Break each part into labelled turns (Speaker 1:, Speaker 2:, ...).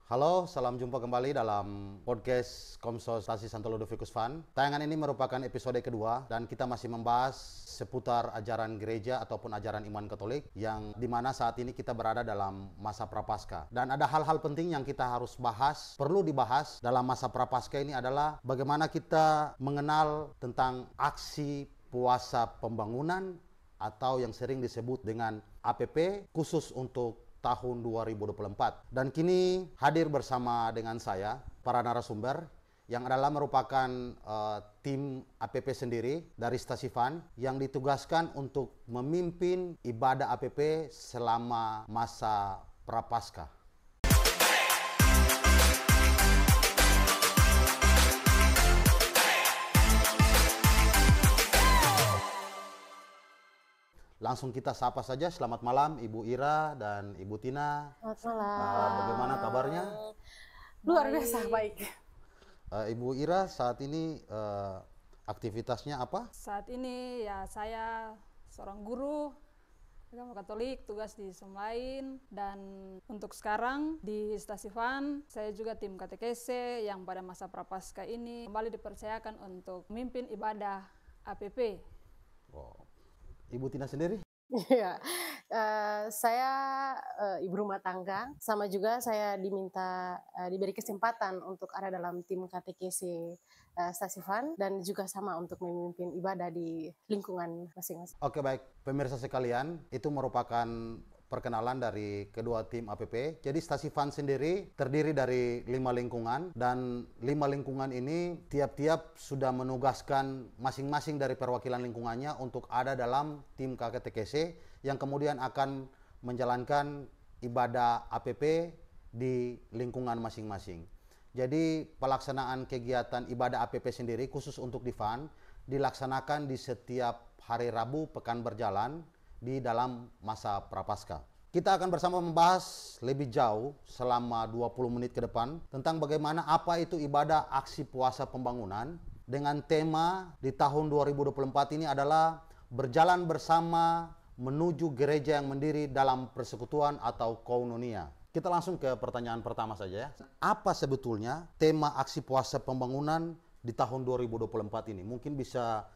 Speaker 1: Halo, salam jumpa kembali dalam podcast Konsultasi Santo Ludovicus Van. Tayangan ini merupakan episode kedua dan kita masih membahas seputar ajaran gereja ataupun ajaran iman Katolik yang dimana saat ini kita berada dalam masa Prapaskah. Dan ada hal-hal penting yang kita harus bahas, perlu dibahas dalam masa Prapaskah ini adalah bagaimana kita mengenal tentang aksi puasa pembangunan atau yang sering disebut dengan APP khusus untuk tahun 2024. Dan kini hadir bersama dengan saya para narasumber yang adalah merupakan tim APP sendiri dari Stasi Van yang ditugaskan untuk memimpin ibadah APP selama masa Prapaskah. Langsung kita sapa saja. Selamat malam Ibu Ira dan Ibu Tina.
Speaker 2: Selamat malam.
Speaker 1: Bagaimana kabarnya?
Speaker 2: Luar biasa baik.
Speaker 1: Ibu Ira saat ini aktivitasnya apa?
Speaker 3: Saat ini ya saya seorang guru agama Katolik, tugas di Somlain, dan untuk sekarang di Stasi Van saya juga tim katekese yang pada masa Prapaskah ini kembali dipercayakan untuk memimpin ibadah APP.
Speaker 1: Wow. Ibu Tina sendiri?
Speaker 2: Iya, saya ibu rumah tangga, sama juga saya diberi kesempatan untuk ada dalam tim katekese Stasi Van dan juga sama untuk memimpin ibadah di lingkungan masing-masing.
Speaker 1: Oke, baik, pemirsa sekalian, itu merupakan perkenalan dari kedua tim APP. Jadi Stasi Van sendiri terdiri dari 5 lingkungan dan 5 lingkungan ini tiap-tiap sudah menugaskan masing-masing dari perwakilan lingkungannya untuk ada dalam tim KKTKC yang kemudian akan menjalankan ibadah APP di lingkungan masing-masing. Jadi pelaksanaan kegiatan ibadah APP sendiri khusus untuk di Van dilaksanakan di setiap hari Rabu pekan berjalan di dalam masa Prapaskah. Kita akan bersama membahas lebih jauh selama 20 menit ke depan tentang bagaimana apa itu ibadah aksi puasa pembangunan dengan tema di tahun 2024 ini adalah berjalan bersama menuju gereja yang mendiri dalam persekutuan atau koinonia. Kita langsung ke pertanyaan pertama saja ya. Apa sebetulnya tema aksi puasa pembangunan di tahun 2024 ini? Mungkin bisa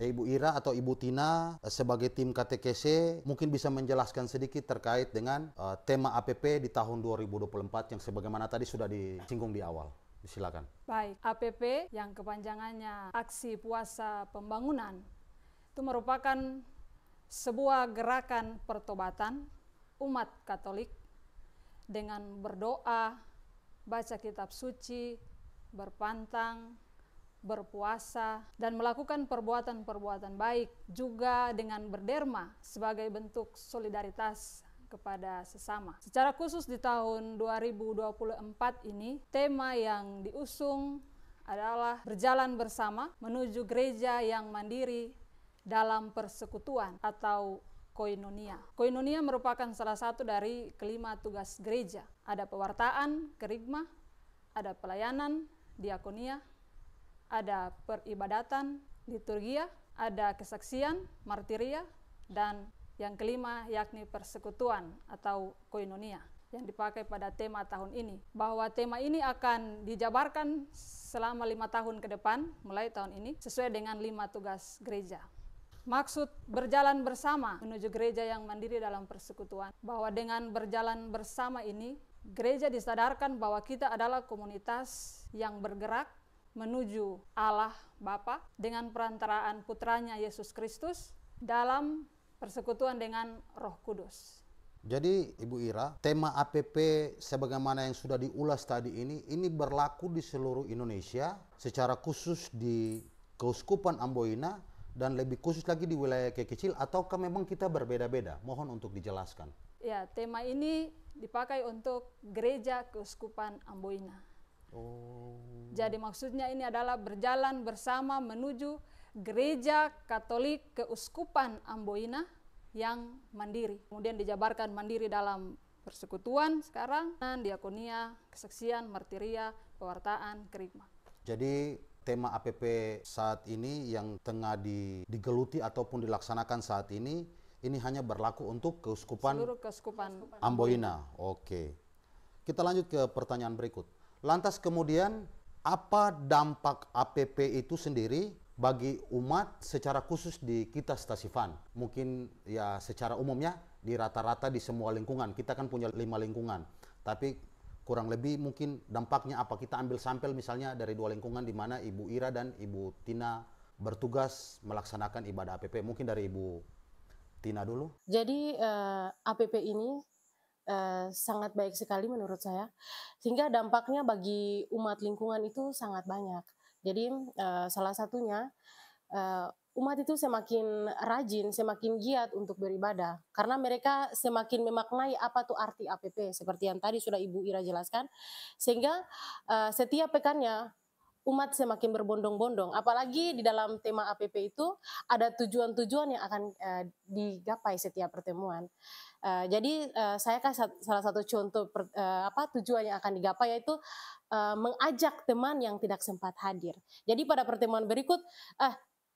Speaker 1: Ibu Ira atau Ibu Tina sebagai tim KTKC mungkin bisa menjelaskan sedikit terkait dengan tema APP di tahun 2024 yang sebagaimana tadi sudah disinggung di awal. Silakan.
Speaker 3: Baik, APP yang kepanjangannya Aksi Puasa Pembangunan itu merupakan sebuah gerakan pertobatan umat Katolik dengan berdoa, baca kitab suci, berpantang, berpuasa, dan melakukan perbuatan-perbuatan baik juga dengan berderma sebagai bentuk solidaritas kepada sesama. Secara khusus di tahun 2024 ini, tema yang diusung adalah berjalan bersama menuju gereja yang mandiri dalam persekutuan atau koinonia. Koinonia merupakan salah satu dari kelima tugas gereja. Ada pewartaan, kerigma, ada pelayanan, diakonia, ada peribadatan, liturgia, ada kesaksian, martiria, dan yang kelima yakni persekutuan atau koinonia yang dipakai pada tema tahun ini. Bahwa tema ini akan dijabarkan selama 5 tahun ke depan mulai tahun ini sesuai dengan 5 tugas gereja. Maksud berjalan bersama menuju gereja yang mandiri dalam persekutuan, bahwa dengan berjalan bersama ini gereja disadarkan bahwa kita adalah komunitas yang bergerak menuju Allah Bapa dengan perantaraan putranya Yesus Kristus dalam persekutuan dengan Roh Kudus.
Speaker 1: Jadi Ibu Ira, tema APP sebagaimana yang sudah diulas tadi ini berlaku di seluruh Indonesia, secara khusus di Keuskupan Amboina dan lebih khusus lagi di wilayah kecil, ataukah memang kita berbeda-beda? Mohon untuk dijelaskan.
Speaker 3: Ya, tema ini dipakai untuk Gereja Keuskupan Amboina.
Speaker 1: Oh.
Speaker 3: Jadi maksudnya ini adalah berjalan bersama menuju Gereja Katolik Keuskupan Amboina yang mandiri. Kemudian dijabarkan mandiri dalam persekutuan sekarang, diakonia, kesaksian, martiria, pewartaan, kerigma.
Speaker 1: Jadi tema APP saat ini yang tengah digeluti ataupun dilaksanakan saat ini hanya berlaku untuk Keuskupan
Speaker 3: seluruh Keuskupan
Speaker 1: Amboina. Oke. Kita lanjut ke pertanyaan berikut. Lantas kemudian apa dampak APP itu sendiri bagi umat secara khusus di kita Stasi Van? Mungkin ya secara umumnya di rata-rata di semua lingkungan. Kita kan punya 5 lingkungan. Tapi kurang lebih mungkin dampaknya apa? Kita ambil sampel misalnya dari 2 lingkungan di mana Ibu Ira dan Ibu Tina bertugas melaksanakan ibadah APP. Mungkin dari Ibu Tina dulu.
Speaker 2: Jadi APP ini sangat baik sekali menurut saya, sehingga dampaknya bagi umat lingkungan itu sangat banyak. Jadi salah satunya umat itu semakin rajin, semakin giat untuk beribadah, karena mereka semakin memaknai apa tuh arti APP, seperti yang tadi sudah Ibu Ira jelaskan, sehingga setiap pekannya umat semakin berbondong-bondong, apalagi di dalam tema APP itu ada tujuan-tujuan yang akan digapai setiap pertemuan. Jadi saya kasih salah satu contoh tujuan yang akan digapai, yaitu mengajak teman yang tidak sempat hadir. Jadi pada pertemuan berikut,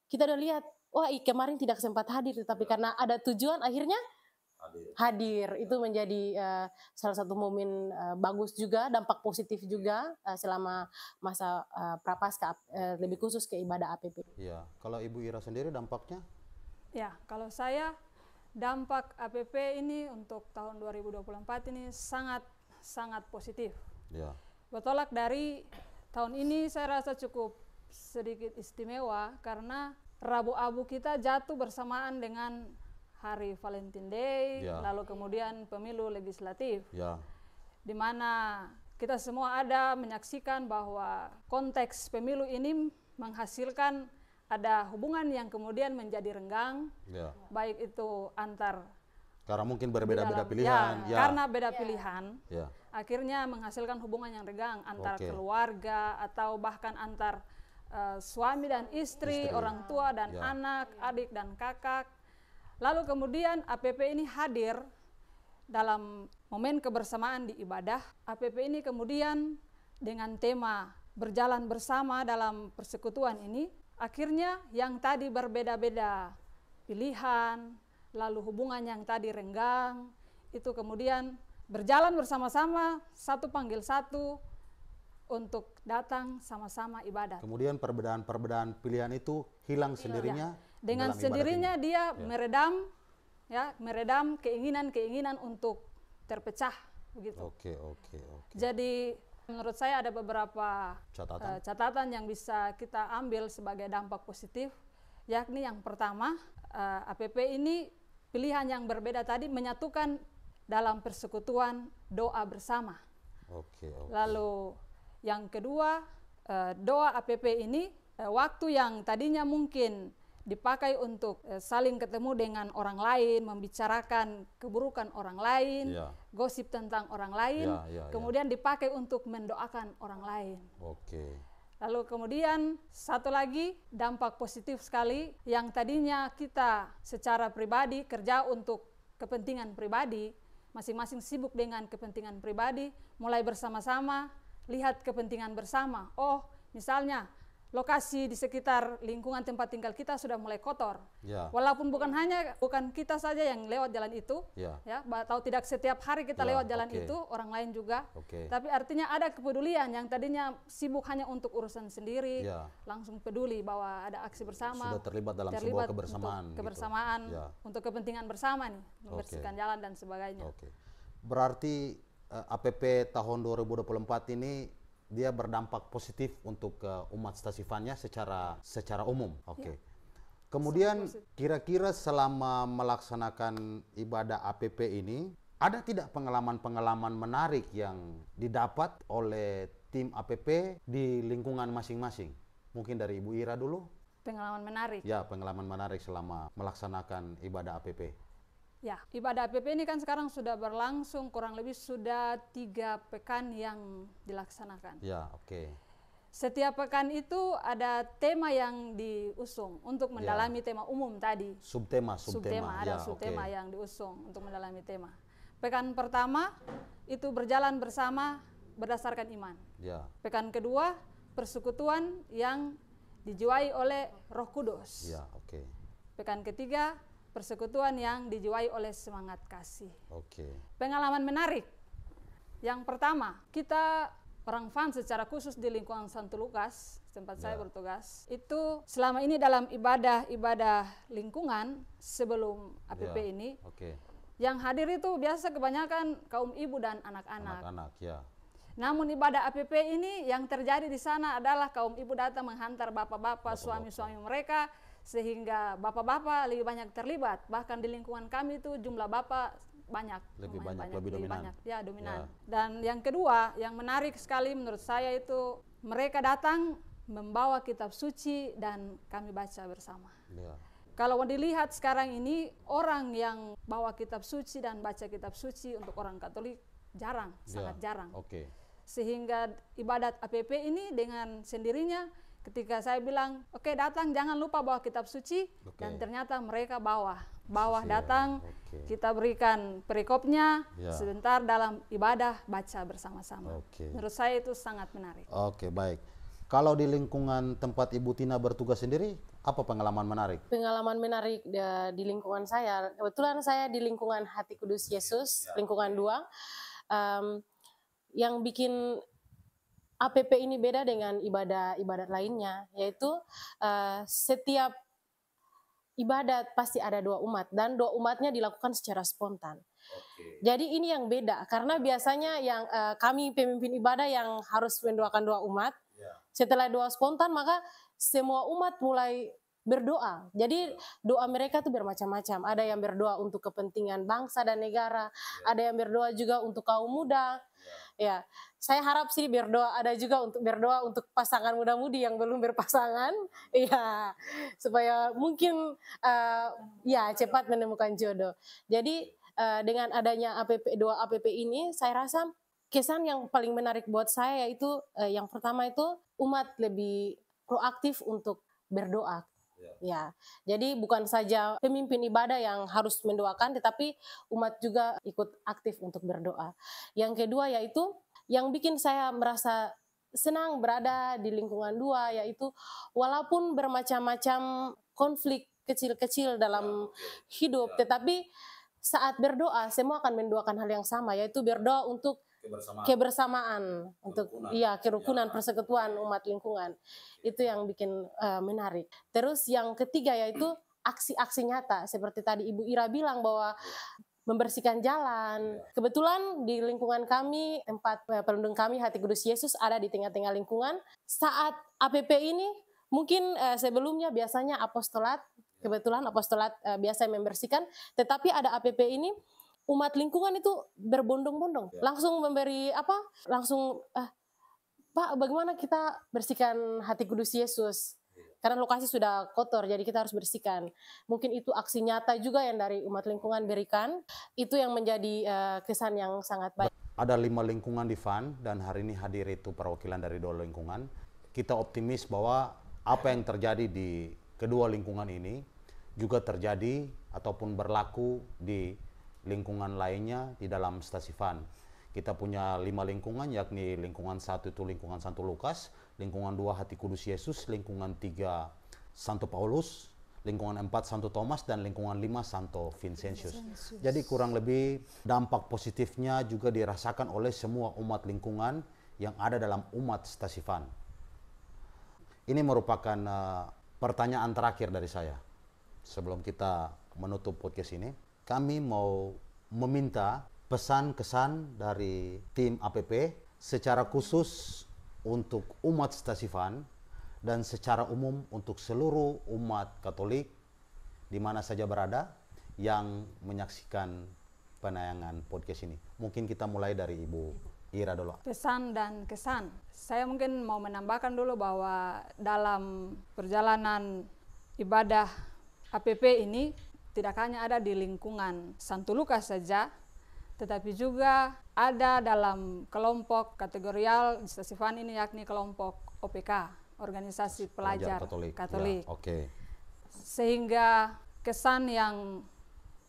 Speaker 2: kita udah lihat, wah kemarin tidak sempat hadir, tetapi karena ada tujuan akhirnya hadir. Itu menjadi salah satu momen bagus juga, dampak positif juga selama masa Prapaskah, lebih khusus ke ibadah APP.
Speaker 1: Ya, kalau Ibu Ira sendiri dampaknya?
Speaker 3: Ya, kalau saya dampak APP ini untuk tahun 2024 ini sangat positif.
Speaker 1: Ya.
Speaker 3: Bertolak dari tahun ini saya rasa cukup sedikit istimewa karena Rabu Abu kita jatuh bersamaan dengan Hari Valentine Day,
Speaker 1: ya.
Speaker 3: Lalu kemudian pemilu legislatif,
Speaker 1: ya.
Speaker 3: di mana kita semua ada menyaksikan bahwa konteks pemilu ini menghasilkan ada hubungan yang kemudian menjadi renggang,
Speaker 1: ya.
Speaker 3: Baik itu antar
Speaker 1: karena mungkin berbeda-beda
Speaker 3: dalam,
Speaker 1: pilihan,
Speaker 3: ya, karena beda pilihan,
Speaker 1: ya.
Speaker 3: Akhirnya menghasilkan hubungan yang renggang antar keluarga atau bahkan antar suami dan istri, orang tua dan anak, adik dan kakak. Lalu kemudian APP ini hadir dalam momen kebersamaan di ibadah. APP ini kemudian dengan tema berjalan bersama dalam persekutuan ini, akhirnya yang tadi berbeda-beda pilihan, lalu hubungan yang tadi renggang, itu kemudian berjalan bersama-sama, satu panggil satu, untuk datang sama-sama ibadah.
Speaker 1: Kemudian perbedaan-perbedaan pilihan itu hilang sendirinya.
Speaker 3: Dengan sendirinya dia meredam keinginan-keinginan untuk terpecah begitu.
Speaker 1: Oke.
Speaker 3: Jadi menurut saya ada beberapa catatan yang bisa kita ambil sebagai dampak positif, yakni yang pertama, APP ini pilihan yang berbeda tadi menyatukan dalam persekutuan doa bersama. Lalu yang kedua, doa APP ini waktu yang tadinya mungkin dipakai untuk saling ketemu dengan orang lain, membicarakan keburukan orang lain, gosip tentang orang lain, kemudian dipakai untuk mendoakan orang lain. Lalu kemudian satu lagi dampak positif sekali, yang tadinya kita secara pribadi kerja untuk kepentingan pribadi, masing-masing sibuk dengan kepentingan pribadi, mulai bersama-sama lihat kepentingan bersama. Oh, misalnya lokasi di sekitar lingkungan tempat tinggal kita sudah mulai kotor. Walaupun bukan kita saja yang lewat jalan itu, atau tidak setiap hari kita lewat jalan itu, orang lain juga. Tapi artinya ada kepedulian yang tadinya sibuk hanya untuk urusan sendiri, langsung peduli bahwa ada aksi bersama.
Speaker 1: Sudah terlibat dalam sebuah kebersamaan.
Speaker 3: Kebersamaan untuk kepentingan bersama nih, membersihkan jalan dan sebagainya.
Speaker 1: Berarti APP tahun 2024 ini dia berdampak positif untuk umat Stasi Van-nya secara umum. Kemudian kira-kira selama melaksanakan ibadah APP ini, ada tidak pengalaman-pengalaman menarik yang didapat oleh tim APP di lingkungan masing-masing? Mungkin dari Ibu Ira dulu.
Speaker 3: Pengalaman menarik?
Speaker 1: Ya, pengalaman menarik selama melaksanakan ibadah APP.
Speaker 3: Ya, ibadah APP ini kan sekarang sudah berlangsung kurang lebih sudah 3 pekan yang dilaksanakan. Setiap pekan itu ada tema yang diusung untuk mendalami tema umum tadi.
Speaker 1: Subtema.
Speaker 3: Ada subtema yang diusung untuk mendalami tema. Pekan pertama itu berjalan bersama berdasarkan iman. Pekan kedua persekutuan yang dijiwai oleh Roh Kudus. Pekan ketiga persekutuan yang dijiwai oleh semangat kasih. Pengalaman menarik Yang pertama, kita orang FAN secara khusus di lingkungan Santo Lukas, tempat saya bertugas, itu selama ini dalam ibadah lingkungan sebelum APP ini, yang hadir itu biasa kebanyakan kaum ibu dan anak-anak. Namun ibadah APP ini yang terjadi di sana adalah kaum ibu datang menghantar bapak-bapak, suami-suami mereka, sehingga bapak-bapak lebih banyak terlibat. Bahkan di lingkungan kami itu jumlah bapak banyak, lebih banyak, ya dominan. Dan yang kedua, yang menarik sekali menurut saya itu mereka datang membawa kitab suci dan kami baca bersama. Kalau dilihat sekarang ini orang yang bawa kitab suci dan baca kitab suci untuk orang Katolik jarang, sangat jarang. Sehingga ibadat APP ini dengan sendirinya ketika saya bilang, oke, datang jangan lupa bawa kitab suci, dan ternyata mereka bawa datang, kita berikan perikopnya, sebentar dalam ibadah baca bersama-sama. Menurut saya itu sangat menarik.
Speaker 1: Baik. Kalau di lingkungan tempat Ibu Tina bertugas sendiri, apa pengalaman menarik?
Speaker 2: Pengalaman menarik di lingkungan saya, kebetulan saya di lingkungan Hati Kudus Yesus, lingkungan 2, yang bikin APP ini beda dengan ibadat lainnya, yaitu setiap ibadat pasti ada doa umat, dan doa umatnya dilakukan secara spontan. Jadi ini yang beda, karena biasanya yang kami pemimpin ibadah yang harus mendoakan doa umat, setelah doa spontan maka semua umat mulai berdoa. Jadi doa mereka tuh bermacam-macam. Ada yang berdoa untuk kepentingan bangsa dan negara, ada yang berdoa juga untuk kaum muda. Ya, saya harap sih ada juga untuk berdoa untuk pasangan muda-mudi yang belum berpasangan, ya, supaya mungkin cepat menemukan jodoh. Jadi dengan adanya doa APP ini, saya rasa kesan yang paling menarik buat saya yaitu yang pertama itu umat lebih proaktif untuk berdoa. Ya, jadi bukan saja pemimpin ibadah yang harus mendoakan, tetapi umat juga ikut aktif untuk berdoa. Yang kedua yaitu yang bikin saya merasa senang berada di lingkungan 2, yaitu walaupun bermacam-macam konflik kecil-kecil dalam hidup, tetapi saat berdoa semua akan mendoakan hal yang sama, yaitu berdoa untuk kebersamaan, untuk kerukunan, persekutuan umat lingkungan. Itu yang bikin menarik. Terus yang ketiga yaitu aksi-aksi nyata, seperti tadi Ibu Ira bilang bahwa membersihkan jalan. Kebetulan di lingkungan kami, tempat pelindung kami Hati Kudus Yesus ada di tengah-tengah lingkungan. Saat APP ini mungkin sebelumnya biasanya apostolat, kebetulan apostolat biasa membersihkan, tetapi ada APP ini umat lingkungan itu berbondong-bondong, langsung memberi Pak, bagaimana kita bersihkan Hati Kudus Yesus? Karena lokasi sudah kotor, jadi kita harus bersihkan. Mungkin itu aksi nyata juga yang dari umat lingkungan berikan, itu yang menjadi kesan yang sangat baik.
Speaker 1: Ada 5 lingkungan di FAN, dan hari ini hadir itu perwakilan dari 2 lingkungan. Kita optimis bahwa apa yang terjadi di kedua lingkungan ini juga terjadi ataupun berlaku di lingkungan lainnya di dalam stasi FAN. Kita punya 5 lingkungan, yakni lingkungan 1 itu lingkungan Santo Lukas, lingkungan 2 Hati Kudus Yesus, lingkungan 3 Santo Paulus, lingkungan 4 Santo Thomas, dan lingkungan 5 Santo Vincentius. Jadi kurang lebih dampak positifnya juga dirasakan oleh semua umat lingkungan yang ada dalam umat stasi FAN. Ini merupakan pertanyaan terakhir dari saya. Sebelum kita menutup podcast ini, kami mau meminta pesan-kesan dari tim APP secara khusus untuk umat stasi FAN dan secara umum untuk seluruh umat Katolik di mana saja berada yang menyaksikan penayangan podcast ini. Mungkin kita mulai dari Ibu Ira dulu.
Speaker 3: Pesan dan kesan. Saya mungkin mau menambahkan dulu bahwa dalam perjalanan ibadah APP ini tidak hanya ada di lingkungan Santo Lukas saja, tetapi juga ada dalam kelompok kategorial di stasi FAN ini, yakni kelompok OPK, Organisasi Pelajar Katolik.
Speaker 1: Ya,
Speaker 3: Sehingga kesan yang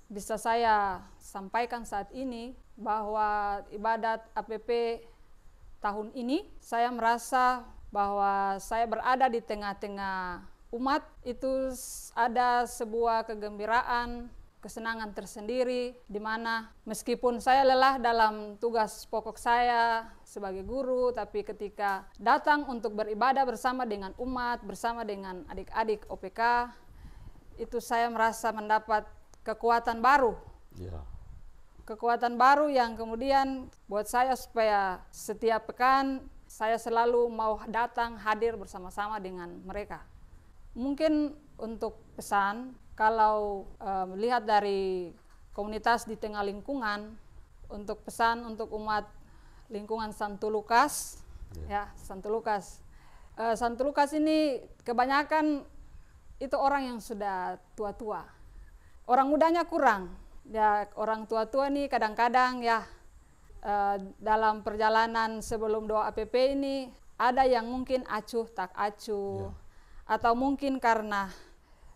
Speaker 3: bisa saya sampaikan saat ini bahwa ibadat APP tahun ini, saya merasa bahwa saya berada di tengah-tengah umat, itu ada sebuah kegembiraan kesenangan tersendiri, di mana meskipun saya lelah dalam tugas pokok saya sebagai guru, tapi ketika datang untuk beribadah bersama dengan umat, bersama dengan adik-adik OPK, itu saya merasa mendapat kekuatan baru.
Speaker 1: Ya.
Speaker 3: Kekuatan baru yang kemudian buat saya supaya setiap pekan saya selalu mau datang hadir bersama-sama dengan mereka. Mungkin untuk pesan, kalau melihat dari komunitas di tengah lingkungan, untuk pesan untuk umat lingkungan Santo Lukas, ya Santo Lukas. Santo Lukas ini kebanyakan itu orang yang sudah tua-tua. Orang mudanya kurang. Ya, orang tua-tua nih kadang-kadang ya dalam perjalanan sebelum doa APP ini ada yang mungkin acuh tak acuh, atau mungkin karena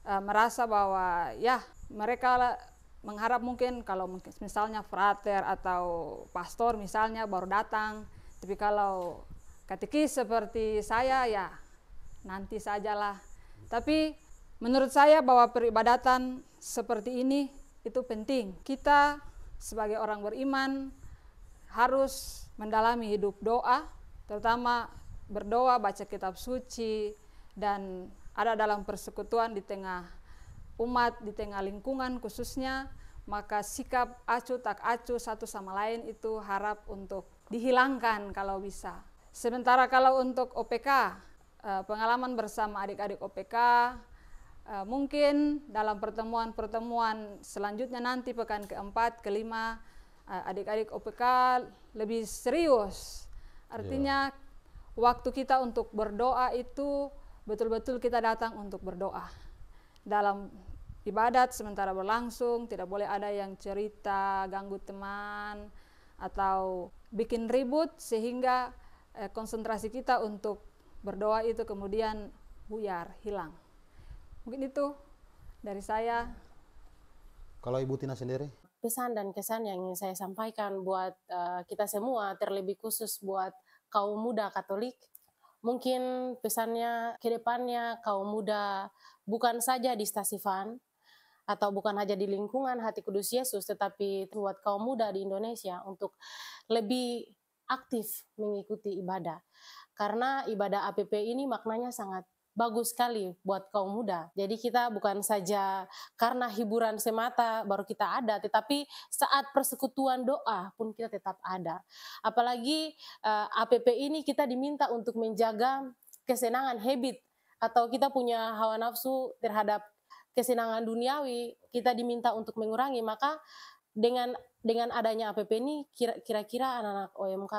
Speaker 3: merasa bahwa ya mereka mengharap mungkin kalau misalnya frater atau pastor misalnya baru datang, tapi kalau katekis seperti saya ya nanti sajalah. Tapi menurut saya bahwa peribadatan seperti ini itu penting. Kita sebagai orang beriman harus mendalami hidup doa, terutama berdoa, baca kitab suci, dan ada dalam persekutuan di tengah umat, di tengah lingkungan khususnya, maka sikap acuh tak acuh satu sama lain itu harap untuk dihilangkan kalau bisa. Sementara kalau untuk OPK, pengalaman bersama adik-adik OPK, mungkin dalam pertemuan-pertemuan selanjutnya nanti pekan keempat, kelima, adik-adik OPK lebih serius. Artinya waktu kita untuk berdoa itu betul-betul kita datang untuk berdoa. Dalam ibadat sementara berlangsung, tidak boleh ada yang cerita, ganggu teman, atau bikin ribut sehingga konsentrasi kita untuk berdoa itu kemudian buyar, hilang. Mungkin itu dari saya.
Speaker 1: Kalau Ibu Tina sendiri?
Speaker 2: Pesan dan kesan yang ingin saya sampaikan buat kita semua, terlebih khusus buat kaum muda Katolik, mungkin pesannya ke depannya kaum muda bukan saja di Stasi Van atau bukan hanya di lingkungan Hati Kudus Yesus, tetapi buat kaum muda di Indonesia untuk lebih aktif mengikuti ibadah. Karena ibadah APP ini maknanya sangat bagus sekali buat kaum muda. Jadi kita bukan saja karena hiburan semata baru kita ada, tetapi saat persekutuan doa pun kita tetap ada. Apalagi APP ini kita diminta untuk menjaga kesenangan habit, atau kita punya hawa nafsu terhadap kesenangan duniawi, kita diminta untuk mengurangi. Maka dengan adanya APP ini kira-kira anak-anak OMK,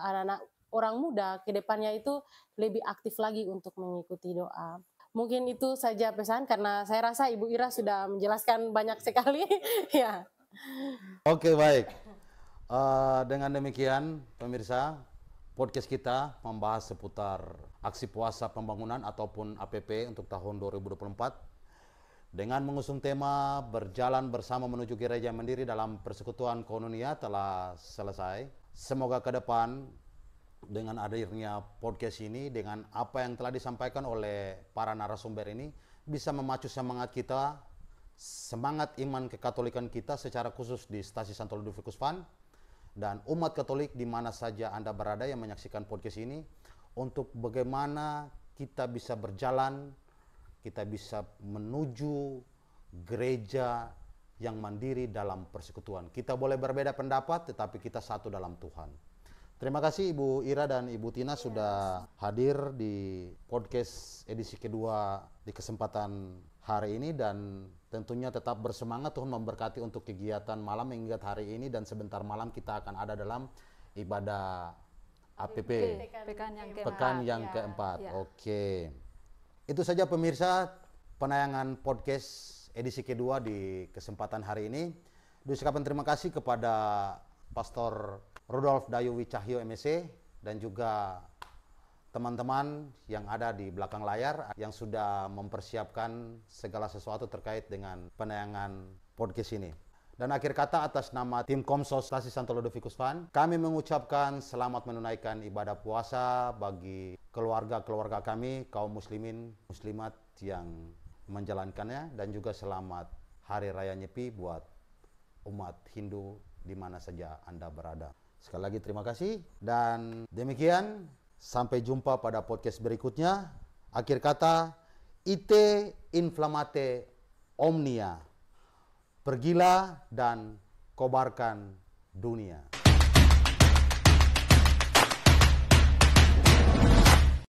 Speaker 2: anak-anak orang muda ke depannya itu lebih aktif lagi untuk mengikuti doa. Mungkin itu saja pesan, karena saya rasa Ibu Ira sudah menjelaskan banyak sekali. Ya.
Speaker 1: Oke, baik. Dengan demikian, pemirsa, podcast kita membahas seputar aksi puasa pembangunan ataupun APP untuk tahun 2024 dengan mengusung tema berjalan bersama menuju gereja mandiri dalam persekutuan koinonia telah selesai. Semoga ke depan dengan hadirnya podcast ini, dengan apa yang telah disampaikan oleh para narasumber ini, bisa memacu semangat kita, semangat iman kekatolikan kita secara khusus di Stasi Santo Ludovicus Van dan umat Katolik di mana saja Anda berada yang menyaksikan podcast ini, untuk bagaimana kita bisa berjalan, kita bisa menuju gereja yang mandiri dalam persekutuan. Kita boleh berbeda pendapat, tetapi kita satu dalam Tuhan. Terima kasih Ibu Ira dan Ibu Tina sudah hadir di podcast edisi kedua di kesempatan hari ini, dan tentunya tetap bersemangat. Tuhan memberkati untuk kegiatan malam mengingat hari ini, dan sebentar malam kita akan ada dalam ibadah APP pekan yang keempat. Ya. Oke. Itu saja pemirsa penayangan podcast edisi kedua di kesempatan hari ini. Diucapkan terima kasih kepada Pastor Rudolf Dayuwi Cahyo MSc dan juga teman-teman yang ada di belakang layar yang sudah mempersiapkan segala sesuatu terkait dengan penayangan podcast ini. Dan akhir kata, atas nama tim Komsos Stasi Santo Ludovicus Van, kami mengucapkan selamat menunaikan ibadah puasa bagi keluarga-keluarga kami, kaum muslimin, muslimat yang menjalankannya, dan juga selamat Hari Raya Nyepi buat umat Hindu di mana saja Anda berada. Sekali lagi terima kasih dan demikian sampai jumpa pada podcast berikutnya. Akhir kata, ite inflamate omnia. Pergilah dan kobarkan dunia.